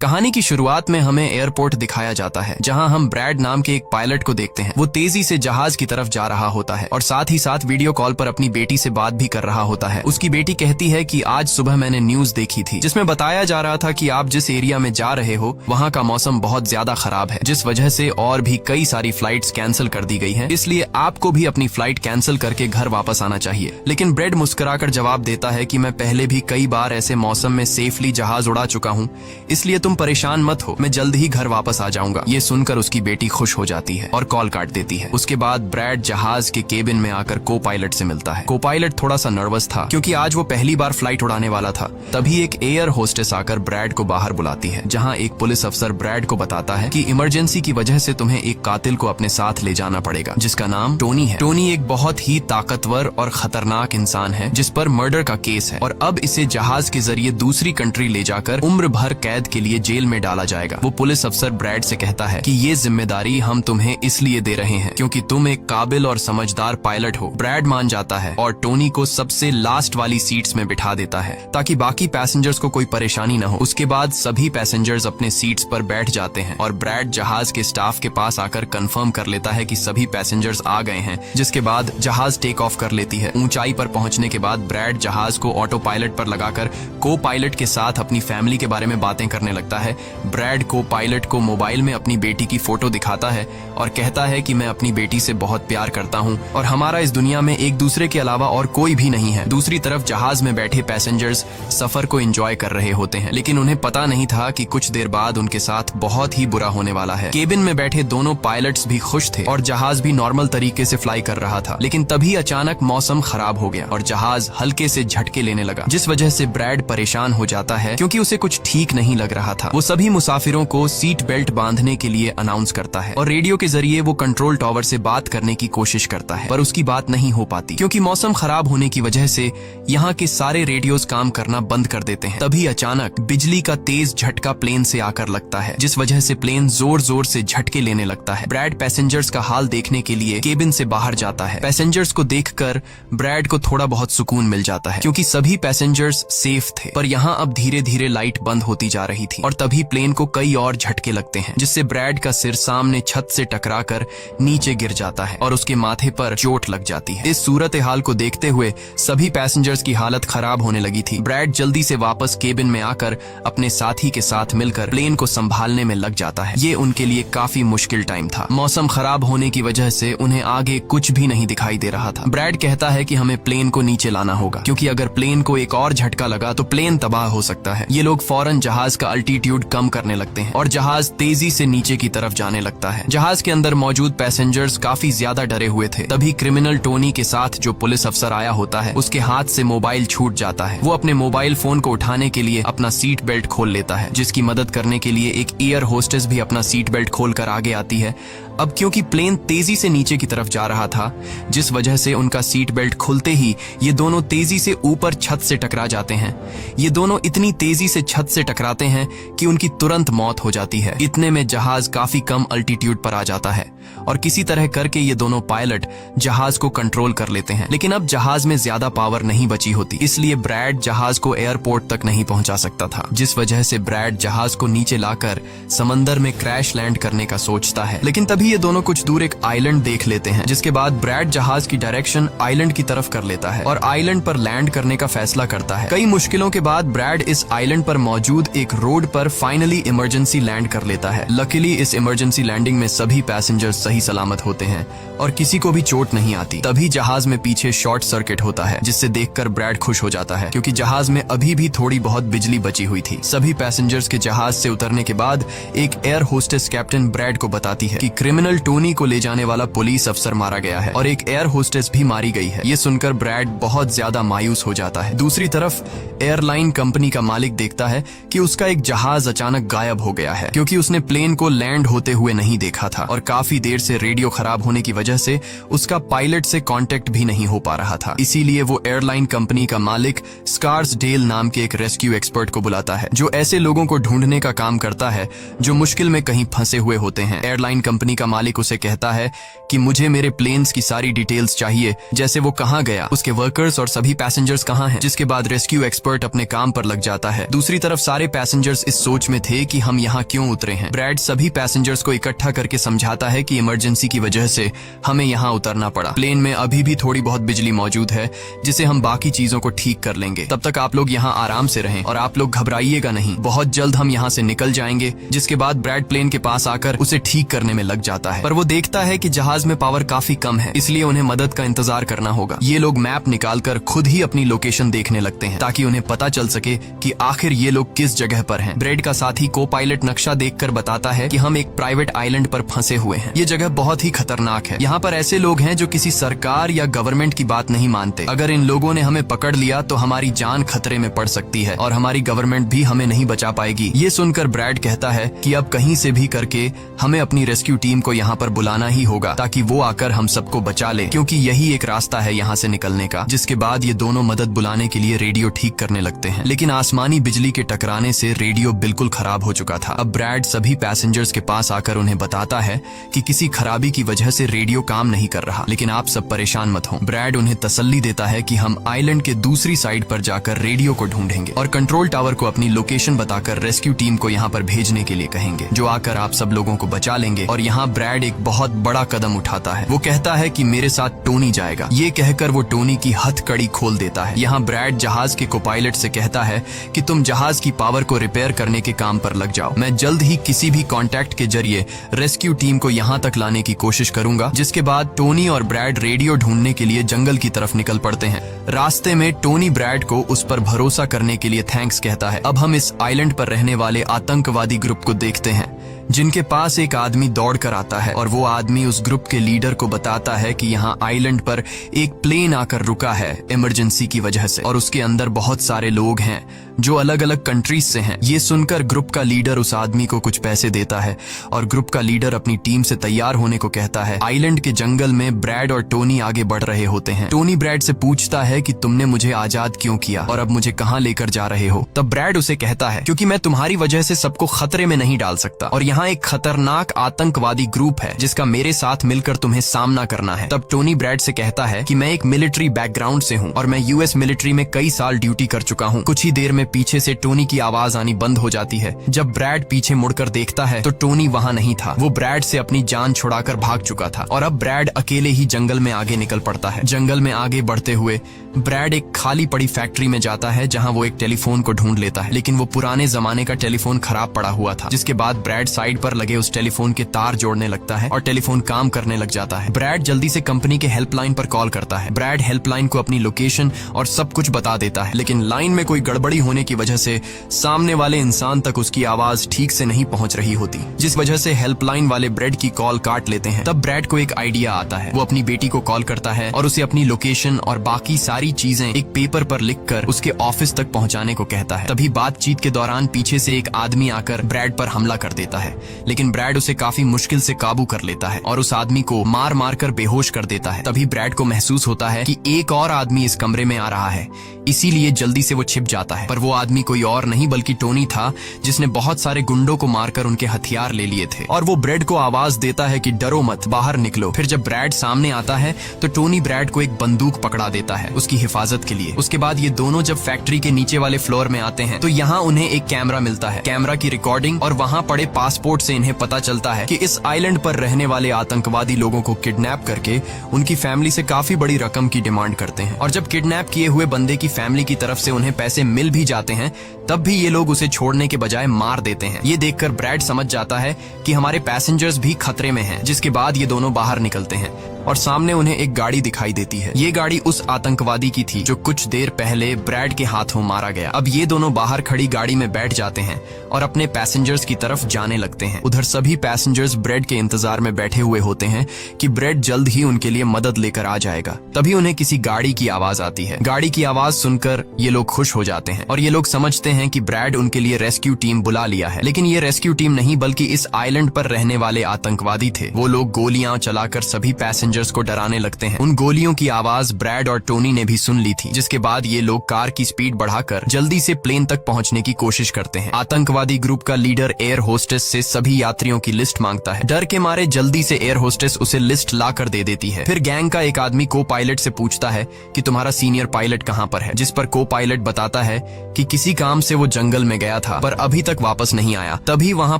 कहानी की शुरुआत में हमें एयरपोर्ट दिखाया जाता है, जहां हम ब्रैड नाम के एक पायलट को देखते हैं। वो तेजी से जहाज की तरफ जा रहा होता है और साथ ही साथ वीडियो कॉल पर अपनी बेटी से बात भी कर रहा होता है। उसकी बेटी कहती है कि आज सुबह मैंने न्यूज देखी थी, जिसमें बताया जा रहा था कि आप जिस एरिया में जा रहे हो वहाँ का मौसम बहुत ज्यादा खराब है, जिस वजह से और भी कई सारी फ्लाइट्स कैंसिल कर दी गई हैं। इसलिए आपको भी अपनी फ्लाइट कैंसिल करके घर वापस आना चाहिए। लेकिन ब्रैड मुस्कुराकर जवाब देता है कि मैं पहले भी कई बार ऐसे मौसम में सेफली जहाज उड़ा चुका हूँ, इसलिए तुम परेशान मत हो, मैं जल्द ही घर वापस आ जाऊंगा। ये सुनकर उसकी बेटी खुश हो जाती है और कॉल काट देती है। उसके बाद ब्रैड जहाज के केबिन में आकर को पायलट से मिलता है। को पायलट थोड़ा सा नर्वस था क्योंकि आज वो पहली बार फ्लाइट उड़ाने वाला था। तभी एक एयर होस्टेस आकर ब्रैड को बाहर बुलाती है, जहाँ एक पुलिस अफसर ब्रैड को बताता है कि इमरजेंसी की वजह से तुम्हें एक कातिल को अपने साथ ले जाना पड़ेगा, जिसका नाम टोनी है। टोनी एक बहुत ही ताकतवर और खतरनाक इंसान है जिस पर मर्डर का केस है और अब इसे जहाज के जरिए दूसरी कंट्री ले जाकर उम्र भर कैद के लिए जेल में डाला जाएगा। वो पुलिस अफसर ब्रैड से कहता है कि ये जिम्मेदारी हम तुम्हें इसलिए दे रहे हैं क्योंकि तुम एक काबिल और समझदार पायलट हो। ब्रैड मान जाता है और टोनी को सबसे लास्ट वाली सीट्स में बिठा देता है ताकि बाकी पैसेंजर्स को कोई परेशानी न हो। उसके बाद सभी पैसेंजर्स अपने सीट्स पर बैठ जाते हैं और ब्रैड जहाज के स्टाफ के पास आकर कंफर्म कर लेता है कि सभी पैसेंजर्स आ गए हैं, जिसके बाद जहाज टेक ऑफ कर लेती है। ऊंचाई पर पहुंचने के बाद ब्रैड जहाज को ऑटो पायलट पर लगाकर को पायलट के साथ अपनी फैमिली के बारे में बातें करने लगता है। ब्रैड को पायलट को मोबाइल में अपनी बेटी की फोटो दिखाता है और कहता है कि मैं अपनी बेटी से बहुत प्यार करता हूं और हमारा इस दुनिया में एक दूसरे के अलावा और कोई भी नहीं है। दूसरी तरफ जहाज में बैठे पैसेंजर्स सफर को एंजॉय कर रहे होते हैं, लेकिन उन्हें पता नहीं था कि कुछ देर बाद उनके साथ बहुत ही बुरा होने वाला है। केबिन में बैठे दोनों पायलट्स भी खुश थे और जहाज भी नॉर्मल तरीके से फ्लाई कर रहा था, लेकिन तभी अचानक मौसम खराब हो गया और जहाज हल्के से झटके लेने लगा, जिस वजह से ब्रैड परेशान हो जाता है क्योंकि उसे कुछ ठीक नहीं लग रहा था। वो सभी मुसाफिरों को सीट बेल्ट बांधने के लिए अनाउंस करता है और रेडियो के जरिए वो कंट्रोल टावर से बात करने की कोशिश करता है, पर उसकी बात नहीं हो पाती क्योंकि मौसम खराब होने की वजह से यहाँ के सारे रेडियोस काम करना बंद कर देते हैं। तभी अचानक बिजली का तेज झटका प्लेन से आकर लगता है, जिस वजह से प्लेन जोर जोर से झटके लेने लगता है। ब्रैड पैसेंजर्स का हाल देखने के लिए केबिन से बाहर जाता है। पैसेंजर्स को देखकर ब्रैड को थोड़ा बहुत सुकून मिल जाता है क्योंकि सभी पैसेंजर्स सेफ थे, पर यहाँ अब धीरे धीरे लाइट बंद होती जा रही थी और तभी प्लेन को कई और झटके लगते हैं, जिससे ब्रैड का सिर सामने छत से टकराकर नीचे गिर जाता है और उसके माथे पर चोट लग जाती है। इस सूरत हाल को देखते हुए सभी पैसेंजर्स की हालत खराब होने लगी थी। ब्रैड जल्दी से वापस केबिन में आकर अपने साथी के साथ मिलकर प्लेन को संभालने में लग जाता है। ये उनके लिए काफी मुश्किल टाइम था। मौसम खराब होने की वजह से उन्हें आगे कुछ भी नहीं दिखाई दे रहा था। ब्रैड कहता है कि हमें प्लेन को नीचे लाना होगा क्योंकि अगर प्लेन को एक और झटका लगा तो प्लेन तबाह हो सकता है। ये लोग फौरन जहाज का अल्टीट्यूड कम करने लगते हैं और जहाज तेजी से नीचे की तरफ जाने लगता है। जहाज के अंदर मौजूद पैसेंजर्स काफी ज्यादा डरे हुए थे। तभी क्रिमिनल टोनी के साथ जो पुलिस अफसर आया होता है, उसके हाथ से मोबाइल छूट जाता है। वो अपने मोबाइल फोन को उठाने के लिए अपना सीट बेल्ट खोल लेता है, जिसकी मदद करने के लिए एक एयर होस्टेस भी अपना सीट बेल्ट खोलकर आगे आती है। अब क्योंकि प्लेन तेजी से नीचे की तरफ जा रहा था, जिस वजह से उनका सीट बेल्ट खुलते ही ये दोनों तेजी से ऊपर छत से टकरा जाते हैं। ये दोनों इतनी तेजी से छत से टकराते हैं कि उनकी तुरंत मौत हो जाती है। इतने में जहाज काफी कम अल्टीट्यूड पर आ जाता है और किसी तरह करके ये दोनों पायलट जहाज को कंट्रोल कर लेते हैं। लेकिन अब जहाज में ज्यादा पावर नहीं बची होती, इसलिए ब्रैड जहाज को एयरपोर्ट तक नहीं पहुंचा सकता था, जिस वजह से ब्रैड जहाज को नीचे लाकर समंदर में क्रैश लैंड करने का सोचता है। लेकिन तभी ये दोनों कुछ दूर एक आइलैंड देख लेते हैं, जिसके बाद ब्रैड जहाज की डायरेक्शन आइलैंड की तरफ कर लेता है और आइलैंड पर लैंड करने का फैसला करता है। कई मुश्किलों के बाद ब्रैड इस आइलैंड पर मौजूद एक रोड पर फाइनली इमरजेंसी लैंड कर लेता है। लकीली इस इमरजेंसी लैंडिंग में सभी पैसेंजर्स सही सलामत होते हैं और किसी को भी चोट नहीं आती। तभी जहाज में पीछे शॉर्ट सर्किट होता है, जिससे देखकर ब्रैड खुश हो जाता है क्योंकि जहाज में अभी भी थोड़ी बहुत बिजली बची हुई थी। सभी पैसेंजर्स के जहाज से उतरने के बाद एक एयर होस्टेस कैप्टन ब्रैड को बताती है कि क्रिमिनल टोनी को ले जाने वाला पुलिस अफसर मारा गया है और एक एयर होस्टेस भी मारी गई है। ये सुनकर ब्रैड बहुत ज्यादा मायूस हो जाता है। दूसरी तरफ एयरलाइन कंपनी का मालिक देखता है कि उसका एक जहाज अचानक गायब हो गया है क्योंकि उसने प्लेन को लैंड होते हुए नहीं देखा था और काफी काफी देर से रेडियो खराब होने की वजह से उसका पायलट से कांटेक्ट भी नहीं हो पा रहा था। इसीलिए वो एयरलाइन कंपनी का मालिक स्कार्सडेल नाम के एक रेस्क्यू एक्सपर्ट को बुलाता है, जो ऐसे लोगों को ढूंढने का काम करता है जो मुश्किल में कहीं फंसे हुए होते हैं। एयरलाइन कंपनी का मालिक उसे कहता है कि मुझे मेरे प्लेन्स की सारी डिटेल्स चाहिए, जैसे वो कहाँ गया, उसके वर्कर्स और सभी पैसेंजर्स कहाँ हैं। जिसके बाद रेस्क्यू एक्सपर्ट अपने काम पर लग जाता है। दूसरी तरफ सारे पैसेंजर्स इस सोच में थे कि हम यहाँ क्यों उतरे हैं। ब्रैड सभी पैसेंजर्स को इकट्ठा करके समझाता है कि इमरजेंसी की वजह से हमें यहाँ उतरना पड़ा। प्लेन में अभी भी थोड़ी बहुत बिजली मौजूद है, जिसे हम बाकी चीजों को ठीक कर लेंगे। तब तक आप लोग यहाँ आराम से रहें और आप लोग घबराइएगा नहीं, बहुत जल्द हम यहाँ से निकल जाएंगे। जिसके बाद ब्रैड प्लेन के पास आकर उसे ठीक करने में लग जाता है, पर वो देखता है कि जहाज में पावर काफी कम है, इसलिए उन्हें मदद का इंतजार करना होगा। ये लोग मैप निकालकर खुद ही अपनी लोकेशन देखने लगते हैं ताकि उन्हें पता चल सके कि आखिर ये लोग किस जगह पर हैं। ब्रैड का साथी को पायलट नक्शा देखकर बताता है कि हम एक प्राइवेट आइलैंड पर फंसे हुए हैं। ये जगह बहुत ही खतरनाक है। यहाँ पर ऐसे लोग हैं जो किसी सरकार या गवर्नमेंट की बात नहीं मानते। अगर इन लोगों ने हमें पकड़ लिया तो हमारी जान खतरे में पड़ सकती है और हमारी गवर्नमेंट भी हमें नहीं बचा पाएगी। ये सुनकर ब्रैड कहता है कि अब कहीं से भी करके हमें अपनी रेस्क्यू टीम को यहाँ पर बुलाना ही होगा ताकि वो आकर हम सबको बचा ले, क्योंकि यही एक रास्ता है यहाँ से निकलने का। जिसके बाद ये दोनों मदद बुलाने के लिए रेडियो ठीक करने लगते हैं, लेकिन आसमानी बिजली के टकराने से रेडियो बिल्कुल खराब हो चुका था। अब ब्रैड सभी पैसेंजर्स के पास आकर उन्हें बताता है कि किसी खराबी की वजह से रेडियो काम नहीं कर रहा, लेकिन आप सब परेशान मत हो। ब्रैड उन्हें तसल्ली देता है कि हम आइलैंड के दूसरी साइड पर जाकर रेडियो को ढूंढेंगे और कंट्रोल टावर को अपनी लोकेशन बताकर रेस्क्यू टीम को यहाँ पर भेजने के लिए कहेंगे, जो आकर आप सब लोगों को बचा लेंगे। और यहाँ ब्रैड एक बहुत बड़ा कदम उठाता है। वो कहता है कि मेरे साथ टोनी जाएगा। ये कहकर वो टोनी की हथकड़ी खोल देता है। यहाँ ब्रैड जहाज के कोपायलट से कहता है कि तुम जहाज की पावर को रिपेयर करने के काम पर लग जाओ। मैं जल्द ही किसी भी कॉन्टैक्ट के जरिए रेस्क्यू टीम को यहाँ तक लाने की कोशिश करूंगा। जिसके बाद टोनी और ब्रैड रेडियो ढूंढने के लिए जंगल की तरफ निकल पड़ते हैं। रास्ते में टोनी ब्रैड को उस पर भरोसा करने के लिए थैंक्स कहता है। अब हम इस आइलैंड पर रहने वाले आतंकवादी ग्रुप को देखते हैं, जिनके पास एक आदमी दौड़ कर आता है और वो आदमी उस ग्रुप के लीडर को बताता है कि यहाँ आइलैंड पर एक प्लेन आकर रुका है इमरजेंसी की वजह से और उसके अंदर बहुत सारे लोग हैं जो अलग अलग कंट्रीज से हैं। ये सुनकर ग्रुप का लीडर उस आदमी को कुछ पैसे देता है और ग्रुप का लीडर अपनी टीम से तैयार होने को कहता है। आइलैंड के जंगल में ब्रैड और टोनी आगे बढ़ रहे होते हैं। टोनी ब्रैड से पूछता है कि तुमने मुझे आजाद क्यों किया और अब मुझे कहाँ लेकर जा रहे हो। तब ब्रैड उसे कहता है क्योंकि मैं तुम्हारी वजह से सबको खतरे में नहीं डाल सकता और यहाँ एक खतरनाक आतंकवादी ग्रुप है जिसका मेरे साथ मिलकर तुम्हें सामना करना है। तब टोनी ब्रैड से कहता है कि मैं एक मिलिट्री बैकग्राउंड से हूँ और मैं यूएस मिलिट्री में कई साल ड्यूटी कर चुका हूँ। कुछ ही देर में पीछे से टोनी की आवाज आनी बंद हो जाती है। जब ब्रैड पीछे मुड़कर देखता है तो टोनी वहाँ नहीं था। वो ब्रैड से अपनी जान छुड़ाकर भाग चुका था और अब ब्रैड अकेले ही जंगल में आगे निकल पड़ता है। जंगल में आगे बढ़ते हुए ब्रैड एक खाली पड़ी फैक्ट्री में जाता है जहाँ वो एक टेलीफोन को ढूंढ लेता है, लेकिन वो पुराने जमाने का टेलीफोन खराब पड़ा हुआ था। जिसके बाद ब्रैड साइड पर लगे उस टेलीफोन के तार जोड़ने लगता है और टेलीफोन काम करने लग जाता है। ब्रैड जल्दी से कंपनी के हेल्पलाइन पर कॉल करता है। ब्रैड हेल्पलाइन को अपनी लोकेशन और सब कुछ बता देता है, लेकिन लाइन में कोई गड़बड़ी होने की वजह से सामने वाले इंसान तक उसकी आवाज ठीक से नहीं पहुंच रही होती, जिस वजह से हेल्पलाइन वाले ब्रैड की कॉल काट लेते हैं। तब ब्रैड को एक आइडिया आता है। वो अपनी बेटी को कॉल करता है और उसे अपनी लोकेशन और बाकी सारी चीजें एक पेपर पर लिखकर उसके ऑफिस तक पहुंचाने को कहता है। तभी बातचीत के दौरान पीछे से एक आदमी आकर ब्रैड पर हमला कर देता है, लेकिन ब्रैड उसे काफी मुश्किल से काबू कर लेता है और उस आदमी को मार मार कर बेहोश कर देता है। तभी ब्रैड को महसूस होता है कि एक और आदमी इस कमरे में आ रहा है, इसीलिए जल्दी से वो छिप जाता है। पर वो आदमी कोई और नहीं बल्कि टोनी था, जिसने बहुत सारे गुंडों को मारकर उनके हथियार ले लिए थे। और वो ब्रैड को आवाज देता है कि डरो मत, बाहर निकलो। फिर जब ब्रैड सामने आता है तो टोनी ब्रैड को एक बंदूक पकड़ा देता है उसकी हिफाजत के लिए। उसके बाद ये दोनों जब फैक्ट्री के नीचे वाले फ्लोर में आते हैं तो यहाँ उन्हें एक कैमरा मिलता है, कैमरा की रिकॉर्डिंग और वहाँ पड़े पासपोर्ट से इन्हें पता चलता है कि इस आइलैंड पर रहने वाले आतंकवादी लोगों को किडनैप करके उनकी फैमिली से काफी बड़ी रकम की डिमांड करते हैं। और जब किडनैप किए हुए बंदे की फैमिली की तरफ से उन्हें पैसे मिल भी जाते हैं तब भी ये लोग उसे छोड़ने के बजाय मार देते हैं। ये देखकर ब्रैड समझ जाता है कि हमारे पैसेंजर्स भी खतरे में हैं। जिसके बाद ये दोनों बाहर निकलते हैं और सामने उन्हें एक गाड़ी दिखाई देती है। ये गाड़ी उस आतंकवादी की थी जो कुछ देर पहले ब्रैड के हाथों मारा गया। अब ये दोनों बाहर खड़ी गाड़ी में बैठ जाते हैं और अपने पैसेंजर्स की तरफ जाने लगते हैं। उधर सभी पैसेंजर्स ब्रेड के इंतजार में बैठे हुए होते हैं कि ब्रेड जल्द ही उनके लिए मदद लेकर आ जाएगा। तभी उन्हें किसी गाड़ी की आवाज आती है। गाड़ी की आवाज सुनकर ये लोग खुश हो जाते हैं और ये लोग समझते हैं कि ब्रैड उनके लिए रेस्क्यू टीम बुला लिया है। लेकिन ये रेस्क्यू टीम नहीं बल्कि इस आइलैंड पर रहने वाले आतंकवादी थे। वो लोग गोलियां चलाकर सभी पैसेंजर्स को डराने लगते हैं। उन गोलियों की आवाज ब्रैड और टोनी ने भी सुन ली थी, जिसके बाद ये लोग कार की स्पीड बढ़ाकर जल्दी से प्लेन तक पहुंचने की कोशिश करते हैं। आतंकवादी ग्रुप का लीडर एयर होस्टेस से सभी यात्रियों की लिस्ट मांगता है। डर के मारे जल्दी से एयर होस्टेस उसे लिस्ट ला कर दे देती है। फिर गैंग का एक आदमी को पायलट से पूछता है कि तुम्हारा सीनियर पायलट कहाँ पर है, जिस पर को पायलट बताता है कि किसी काम से वो जंगल में गया था पर अभी तक वापस नहीं आया। तभी वहाँ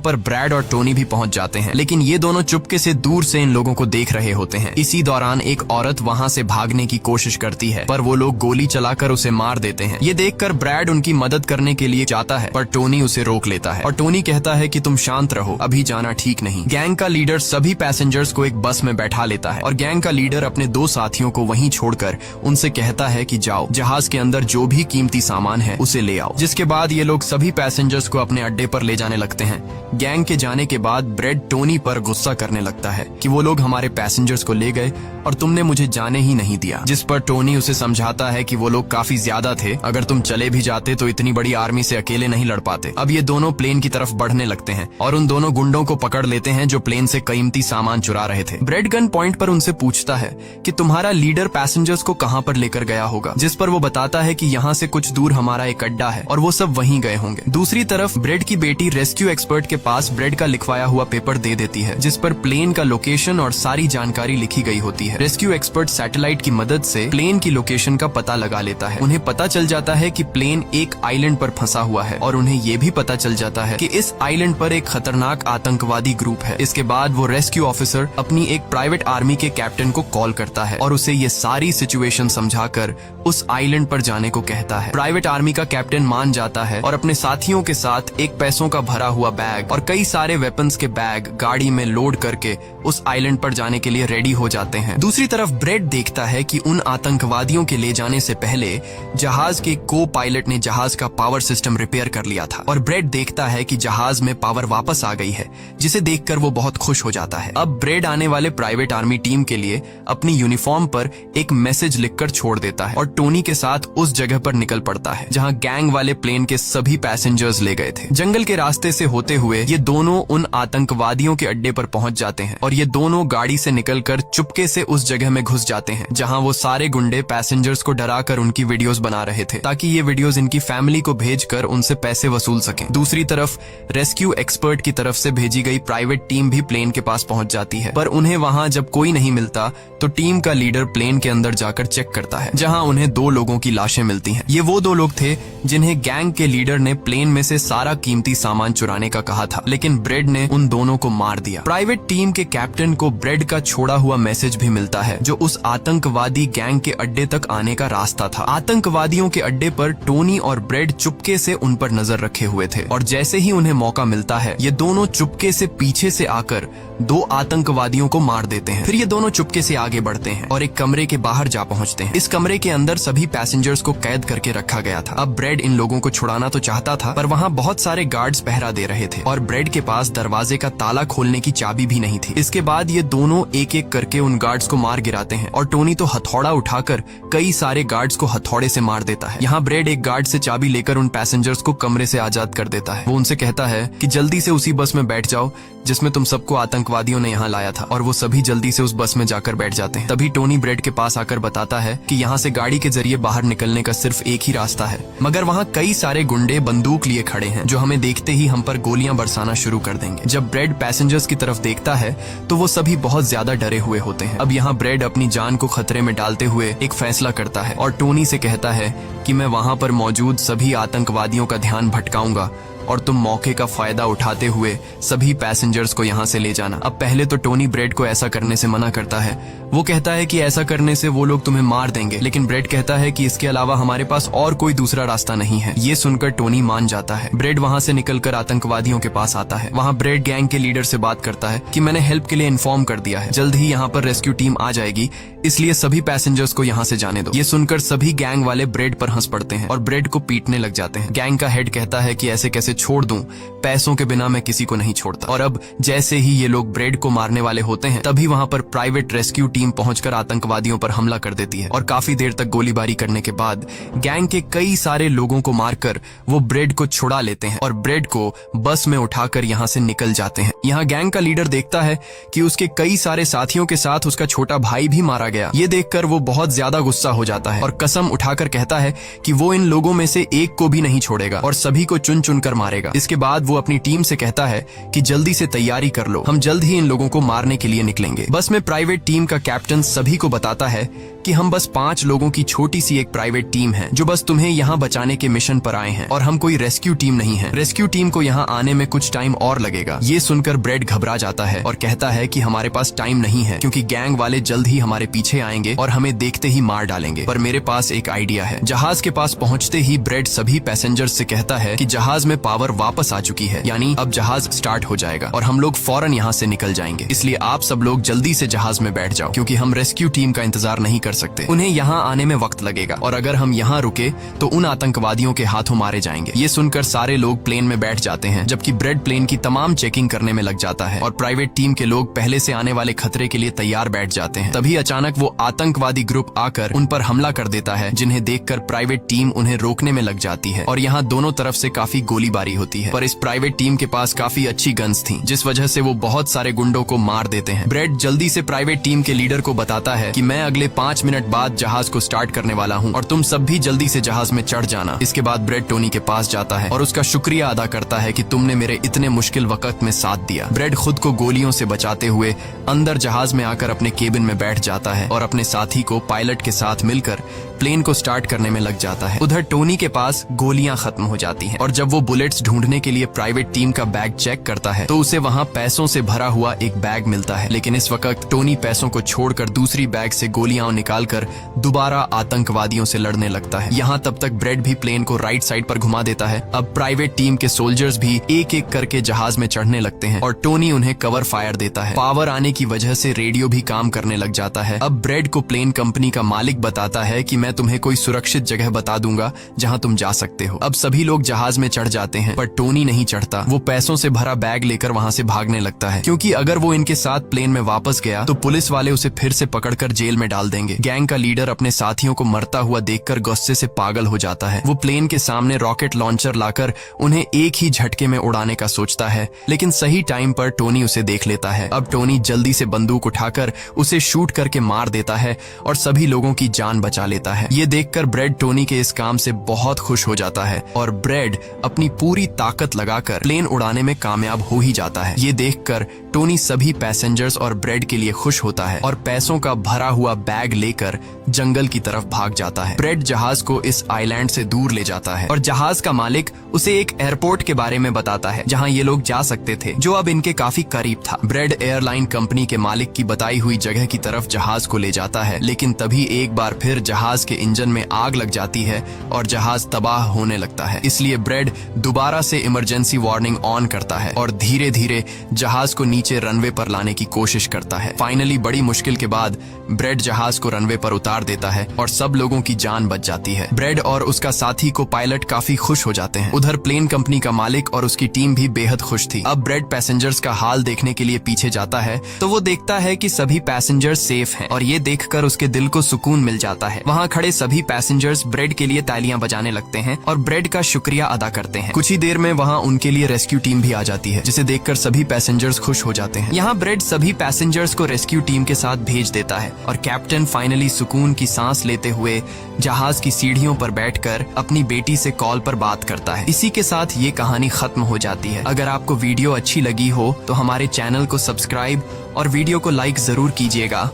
पर ब्रैड और टोनी भी पहुंच जाते हैं, लेकिन ये दोनों चुपके से दूर से इन लोगों को देख रहे होते हैं। इसी दौरान एक औरत वहाँ से भागने की कोशिश करती है पर वो लोग गोली चलाकर उसे मार देते हैं। ये देखकर ब्रैड उनकी मदद करने के लिए जाता है पर टोनी उसे रोक लेता है और टोनी कहता है कि तुम शांत रहो, अभी जाना ठीक नहीं। गैंग का लीडर सभी पैसेंजर्स को एक बस में बैठा लेता है और गैंग का लीडर अपने दो साथियों को वहीं छोड़कर उनसे कहता है कि जाओ, जहाज के अंदर जो भी कीमती सामान है उसे ले आओ। जिसके बाद ये लोग सभी पैसेंजर्स को अपने अड्डे पर ले जाने लगते हैं। गैंग के जाने के बाद ब्रेड टोनी पर गुस्सा करने लगता है कि वो लोग हमारे पैसेंजर्स को ले गए और तुमने मुझे जाने ही नहीं दिया। जिस पर टोनी उसे समझाता है कि वो लोग काफी ज्यादा थे, अगर तुम चले भी जाते तो इतनी बड़ी आर्मी से अकेले नहीं लड़ पाते। अब ये दोनों प्लेन की तरफ बढ़ने लगते हैं और उन दोनों गुंडों को पकड़ लेते हैं जो प्लेन से कीमती सामान चुरा रहे थे। ब्रेड गन पॉइंट पर उनसे पूछता है कि तुम्हारा लीडर पैसेंजर्स को कहाँ पर लेकर गया होगा, जिस पर वो बताता है कि यहाँ से कुछ दूर हमारा एक अड्डा है और वो सब वहीं गए होंगे। दूसरी तरफ ब्रेड की बेटी रेस्क्यू एक्सपर्ट के पास ब्रेड का लिखवाया हुआ पेपर दे देती है, जिस पर प्लेन का लोकेशन और सारी जानकारी लिखी गई होती है। रेस्क्यू एक्सपर्ट सैटेलाइट की मदद से प्लेन की लोकेशन का पता लगा लेता है। उन्हें पता चल जाता है कि प्लेन एक आइलैंड पर फंसा हुआ है और उन्हें ये भी पता चल जाता है कि इस आइलैंड पर एक खतरनाक आतंकवादी ग्रुप है। इसके बाद वो रेस्क्यू ऑफिसर अपनी एक प्राइवेट आर्मी के कैप्टन को कॉल करता है और उसे ये सारी सिचुएशन समझाकर उस आइलैंड पर जाने को कहता है। प्राइवेट आर्मी का कैप्टन मान जाता है और अपने साथियों के साथ एक पैसों का भरा हुआ बैग और कई सारे वेपन्स के बैग गाड़ी में लोड करके उस आइलैंड पर जाने के लिए रेडी हो जाते हैं। दूसरी तरफ ब्रेड देखता है कि उन आतंकवादियों के ले जाने से पहले जहाज के को पायलट ने जहाज का पावर सिस्टम रिपेयर कर लिया था और ब्रेड देखता है कि जहाज में पावर वापस आ गई है, जिसे देखकर वो बहुत खुश हो जाता है। अब ब्रेड आने वाले प्राइवेट आर्मी टीम के लिए अपनी यूनिफॉर्म पर एक मैसेज लिखकर छोड़ देता है और टोनी के साथ उस जगह पर निकल पड़ता है जहां गैंग वाले प्लेन के सभी पैसेंजर्स ले गए थे। जंगल के रास्ते से होते हुए ये दोनों उन आतंकवादियों के अड्डे पर पहुंच जाते हैं और ये दोनों गाड़ी से निकलकर चुपके से उस जगह में घुस जाते हैं जहां वो सारे गुंडे पैसेंजर्स को डराकर उनकी वीडियोस बना रहे थे ताकि ये वीडियोस इनकी फैमिली को भेजकर उनसे पैसे वसूल सकें। दूसरी तरफ रेस्क्यू एक्सपर्ट की तरफ से भेजी गई प्राइवेट टीम भी प्लेन के पास पहुंच जाती है, पर उन्हें वहां जब कोई नहीं मिलता तो टीम का लीडर प्लेन के अंदर जाकर चेक करता है जहां उन्हें दो लोगों की लाशें मिलती हैं। ये वो दो लोग थे जिन्हें गैंग के लीडर ने प्लेन में से सारा कीमती सामान चुराने का कहा था, लेकिन ब्रेड ने उन दोनों को मार दिया। प्राइवेट टीम के कैप्टन को ब्रेड का छोड़ा हुआ मैसेज भी मिलता है जो उस आतंकवादी गैंग के अड्डे तक आने का रास्ता था। आतंकवादियों के अड्डे पर टोनी और ब्रेड चुपके से उन पर नजर रखे हुए थे और जैसे ही उन्हें मौका मिलता है ये दोनों चुपके से पीछे से आकर दो आतंकवादियों को मार देते हैं। फिर ये दोनों चुपके से आगे बढ़ते हैं और एक कमरे के बाहर जा पहुंचते हैं। इस कमरे के अंदर सभी पैसेंजर्स को कैद करके रखा गया था। अब ब्रेड इन लोगों को छुड़ाना तो चाहता था, पर वहाँ बहुत सारे गार्ड्स पहरा दे रहे थे और ब्रेड के पास दरवाजे का ताला खोलने की चाबी भी नहीं थी। इसके बाद ये दोनों एक एक करके उन गार्ड्स को मार गिराते हैं और टोनी तो हथौड़ा उठाकर कई सारे गार्ड्स को हथौड़े से मार देता है। यहाँ ब्रेड एक गार्ड से चाबी लेकर उन पैसेंजर्स को कमरे से आजाद कर देता है। वो उनसे कहता है कि जल्दी से उसी बस में बैठ जाओ जिसमें तुम सबको आतंकवादियों ने यहाँ लाया था, और वो सभी जल्दी से उस बस में जाकर बैठ जाते हैं। तभी टोनी ब्रेड के पास आकर बताता है कि यहाँ से गाड़ी के जरिए बाहर निकलने का सिर्फ एक ही रास्ता है, मगर वहाँ कई सारे गुंडे बंदूक लिए खड़े हैं जो हमें देखते ही हम पर गोलियां बरसाना शुरू कर देंगे। जब ब्रेड पैसेंजर्स की तरफ देखता है तो वो सभी बहुत ज्यादा डरे हुए होते हैं। अब यहाँ ब्रेड अपनी जान को खतरे में डालते हुए एक फैसला करता है और टोनी से कहता है कि मैं वहाँ पर मौजूद सभी आतंकवादियों का ध्यान भटकाऊंगा और तुम मौके का फायदा उठाते हुए सभी पैसेंजर्स को यहाँ से ले जाना। अब पहले तो टोनी ब्रेड को ऐसा करने से मना करता है। वो कहता है कि ऐसा करने से वो लोग तुम्हें मार देंगे, लेकिन ब्रेड कहता है कि इसके अलावा हमारे पास और कोई दूसरा रास्ता नहीं है। ये सुनकर टोनी मान जाता है। ब्रेड वहाँ से निकलकर आतंकवादियों के पास आता है। वहाँ ब्रेड गैंग के लीडर से बात करता है कि मैंने हेल्प के लिए इन्फॉर्म कर दिया है, जल्द ही यहाँ पर रेस्क्यू टीम आ जाएगी, इसलिए सभी पैसेंजर्स को यहाँ से जाने दो। ये सुनकर सभी गैंग वाले ब्रेड पर हंस पड़ते हैं और ब्रेड को पीटने लग जाते हैं। गैंग का हेड कहता है कि ऐसे कैसे छोड़ दूं, पैसों के बिना मैं किसी को नहीं छोड़ता। और अब जैसे ही ये लोग ब्रेड को मारने वाले होते हैं, तभी वहाँ पर प्राइवेट रेस्क्यू टीम पहुंचकर आतंकवादियों पर हमला कर देती है और काफी देर तक गोलीबारी करने के बाद गैंग के कई सारे लोगों को मारकर वो ब्रेड को छुड़ा लेते हैं और ब्रेड को बस में उठाकर यहाँ से निकल जाते हैं। यहाँ गैंग का लीडर देखता है कि उसके कई सारे साथियों के साथ उसका छोटा भाई भी मारा गया। ये देखकर वो बहुत ज्यादा गुस्सा हो जाता है और कसम उठाकर कहता है कि वो इन लोगों में से एक को भी नहीं छोड़ेगा और सभी को चुन चुन कर मारेगा। इसके बाद वो अपनी टीम से कहता है कि जल्दी से तैयारी कर लो, हम जल्द ही इन लोगों को मारने के लिए निकलेंगे। बस में प्राइवेट टीम का कैप्टन सभी को बताता है कि हम बस 5 लोगों की छोटी सी एक प्राइवेट टीम है जो बस तुम्हें यहाँ बचाने के मिशन पर आए हैं और हम कोई रेस्क्यू टीम नहीं है। रेस्क्यू टीम को यहाँ आने में कुछ टाइम और लगेगा। ये सुनकर ब्रेड घबरा जाता है और कहता है कि हमारे पास टाइम नहीं है क्योंकि गैंग वाले जल्द ही हमारे पीछे आएंगे और हमें देखते ही मार डालेंगे। पर मेरे पास एक आइडिया है। जहाज के पास पहुँचते ही ब्रेड सभी पैसेंजर्स से कहता है कि जहाज में पावर वापस आ चुकी है, यानी अब जहाज स्टार्ट हो जाएगा और हम लोग फौरन यहाँ से निकल जाएंगे। इसलिए आप सब लोग जल्दी से जहाज में बैठ जाओ क्योंकि हम रेस्क्यू टीम का इंतजार नहीं कर सकते। उन्हें यहाँ आने में वक्त लगेगा और अगर हम यहाँ रुके तो उन आतंकवादियों के हाथों मारे जाएंगे। ये सुनकर सारे लोग प्लेन में बैठ जाते हैं जबकि ब्रेड प्लेन की तमाम चेकिंग करने में लग जाता है और प्राइवेट टीम के लोग पहले से आने वाले खतरे के लिए तैयार बैठ जाते हैं। तभी अचानक वो आतंकवादी ग्रुप आकर उन पर हमला कर देता है, जिन्हें देखकर प्राइवेट टीम उन्हें रोकने में लग जाती है और यहाँ दोनों तरफ से काफी गोलीबारी होती है। पर इस प्राइवेट टीम के पास काफी अच्छी गन्स थी, जिस वजह से वो बहुत सारे गुंडों को मार देते हैं। ब्रेड जल्दी से प्राइवेट टीम के लीडर को बताता है कि मैं अगले 5 मिनट बाद जहाज को स्टार्ट करने वाला हूँ और तुम सब भी जल्दी से जहाज में चढ़ जाना। इसके बाद ब्रेड टोनी के पास जाता है और उसका शुक्रिया अदा करता है कि तुमने मेरे इतने मुश्किल वक्त में साथ दिया। ब्रेड खुद को गोलियों से बचाते हुए अंदर जहाज में आकर अपने केबिन में बैठ जाता है और अपने साथी को पायलट के साथ मिलकर प्लेन को स्टार्ट करने में लग जाता है। उधर टोनी के पास गोलियां खत्म हो जाती हैं और जब वो बुलेट्स ढूंढने के लिए प्राइवेट टीम का बैग चेक करता है तो उसे वहां पैसों से भरा हुआ एक बैग मिलता है। लेकिन इस वक्त टोनी पैसों को छोड़कर दूसरी बैग से गोलियां निकालकर दोबारा आतंकवादियों से लड़ने लगता है। यहाँ तब तक ब्रेड भी प्लेन को राइट साइड पर घुमा देता है। अब प्राइवेट टीम के सोल्जर्स भी एक एक करके जहाज में चढ़ने लगते हैं और टोनी उन्हें कवर फायर देता है। पावर आने की वजह से रेडियो भी काम करने लग जाता है। अब ब्रेड को प्लेन कंपनी का मालिक बताता है कि मैं तुम्हें कोई सुरक्षित जगह बता दूंगा जहां तुम जा सकते हो। अब सभी लोग जहाज में चढ़ जाते हैं पर टोनी नहीं चढ़ता। वो पैसों से भरा बैग लेकर वहां से भागने लगता है क्योंकि अगर वो इनके साथ प्लेन में वापस गया तो पुलिस वाले उसे फिर से पकड़कर जेल में डाल देंगे। गैंग का लीडर अपने साथियों को मरता हुआ देखकर गुस्से से पागल हो जाता है। वो प्लेन के सामने रॉकेट लॉन्चर लाकर उन्हें एक ही झटके में उड़ाने का सोचता है, लेकिन सही टाइम पर टोनी उसे देख लेता है। अब टोनी जल्दी से बंदूक उठाकर उसे शूट करके मार देता है और सभी लोगों की जान बचा लेता है। ये देखकर ब्रेड टोनी के इस काम से बहुत खुश हो जाता है और ब्रेड अपनी पूरी ताकत लगाकर प्लेन उड़ाने में कामयाब हो ही जाता है। ये देखकर टोनी सभी पैसेंजर्स और ब्रेड के लिए खुश होता है और पैसों का भरा हुआ बैग लेकर जंगल की तरफ भाग जाता है। ब्रेड जहाज को इस आइलैंड से दूर ले जाता है और जहाज का मालिक उसे एक एयरपोर्ट के बारे में बताता है जहां ये लोग जा सकते थे, जो अब इनके काफी करीब था। ब्रेड एयरलाइन कंपनी के मालिक की बताई हुई जगह की तरफ जहाज को ले जाता है, लेकिन तभी एक बार फिर जहाज के इंजन में आग लग जाती है और जहाज तबाह होने लगता है। इसलिए ब्रेड दोबारा से इमरजेंसी वार्निंग ऑन करता है और धीरे धीरे जहाज को नीचे रनवे पर लाने की कोशिश करता है। फाइनली बड़ी मुश्किल के बाद ब्रेड जहाज को रनवे पर उतार देता है और सब लोगों की जान बच जाती है। ब्रेड और उसका साथी को पायलट काफी खुश हो जाते हैं। उधर प्लेन कंपनी का मालिक और उसकी टीम भी बेहद खुश थी। अब ब्रेड पैसेंजर्स का हाल देखने के लिए पीछे जाता है तो वो देखता है कि सभी पैसेंजर्स सेफ हैं और ये देखकर उसके दिल को सुकून मिल जाता है। वहाँ खड़े सभी पैसेंजर्स ब्रेड के लिए तालियां बजाने लगते हैं और ब्रेड का शुक्रिया अदा करते हैं। कुछ ही देर में वहाँ उनके लिए रेस्क्यू टीम भी आ जाती है, जिसे देखकर सभी पैसेंजर्स खुश हो जाते हैं। यहाँ ब्रेड सभी पैसेंजर्स को रेस्क्यू टीम के साथ भेज देता है और कैप्टन फाइनली सुकून की सांस लेते हुए जहाज की सीढ़ियों पर बैठकर अपनी बेटी से कॉल पर बात करता है। इसी के साथ ये कहानी खत्म हो जाती है। अगर आपको वीडियो अच्छी लगी हो तो हमारे चैनल को सब्सक्राइब और वीडियो को लाइक जरूर कीजिएगा।